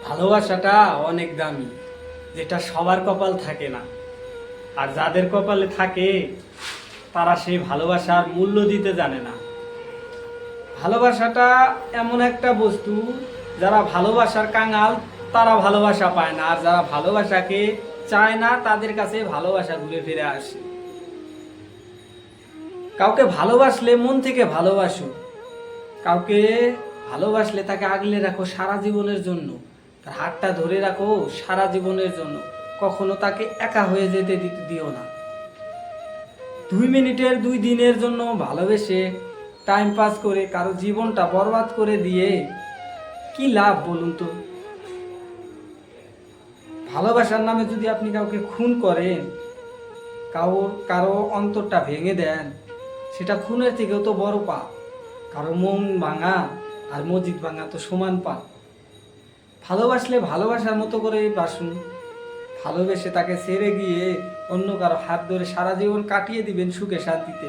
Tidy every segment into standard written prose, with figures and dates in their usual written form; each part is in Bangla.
ভালোবাসাটা অনেক দামি, যেটা সবার কপাল থাকে না। আর যাদের কপালে থাকে তারা সেই ভালোবাসার মূল্য দিতে জানে না। ভালোবাসাটা এমন একটা বস্তু, যারা ভালোবাসার কাঙাল তারা ভালোবাসা পায় না, আর যারা ভালোবাসাকে চায় না তাদের কাছে ভালোবাসা ঘুরে ফিরে আসে। কাউকে ভালোবাসলে মন থেকে ভালোবাসো, কাউকে ভালোবাসলে তাকে আগলে রাখো সারা জীবনের জন্য, তার হাতটা ধরে রাখো সারা জীবনের জন্য। কখনো তাকে একা হয়ে যেতে দিও না। 2 মিনিটের 2 দিনের জন্য ভালোবেসে টাইম পাস করে কারো জীবনটা বরবাদ করে দিয়ে কি লাভ বলুন তো? ভালোবাসার নামে যদি আপনি কাউকে খুন করেন, কারো অন্তরটা ভেঙে দেন, সেটা খুনের থেকেও তো বড় পাপ। কারো মন ভাঙা আর মসজিদ ভাঙা তো সমান পাপ। ভালোবাসলে ভালোবাসার মতো করে বাসুন। ভালোবেসে তাকে ছেড়ে গিয়ে অন্য কারো হাত ধরে সারা জীবন কাটিয়ে দিবেন সুখে শান্তিতে।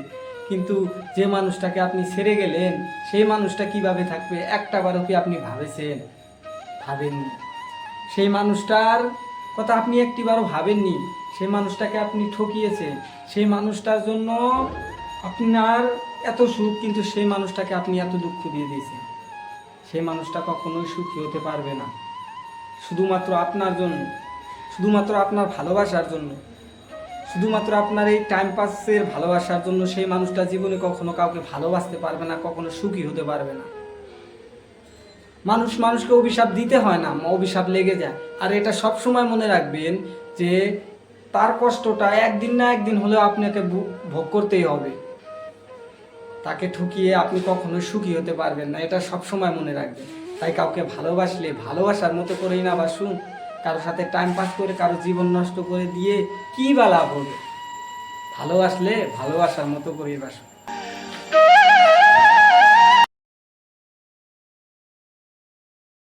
কিন্তু যে মানুষটাকে আপনি ছেড়ে গেলেন, সেই মানুষটা কিভাবে থাকবে একটাবারও কি আপনি ভাবেছেন? ভাবেননি। সেই মানুষটার কথা আপনি একটিবারও ভাবেননি। সেই মানুষটাকে আপনি ঠকিয়েছেন। সেই মানুষটার জন্য আপনার এত সুখ, কিন্তু সেই মানুষটাকে আপনি এত দুঃখ দিয়ে দিয়েছেন। সেই মানুষটা কখনোই সুখী হতে পারবে না। শুধুমাত্র আপনার জন্য, শুধুমাত্র আপনার ভালোবাসার জন্য, শুধুমাত্র আপনার এই টাইম পাসের ভালোবাসার জন্য সেই মানুষটা জীবনে কখনো কাউকে ভালোবাসতে পারবে না, কখনো সুখী হতে পারবে না। মানুষকে অভিশাপ দিতে হয় না, অভিশাপ লেগে যায়। আর এটা সব সময় মনে রাখবেন যে তার কষ্টটা একদিন না একদিন হলেও আপনাকে ভোগ করতেই হবে। তাকে ঠকিয়ে আপনি কখনোই সুখী হতে পারবেন না, এটা সব সময় মনে রাখবেন। তাই কাউকে ভালোবাসলে ভালোবাসার মতো করেই না বাসুন। কারোর সাথে টাইম পাস করে কারো জীবন নষ্ট করে দিয়ে কী বা লাভ হবে? ভালোবাসলে ভালোবাসার মতো করেই বাসুন।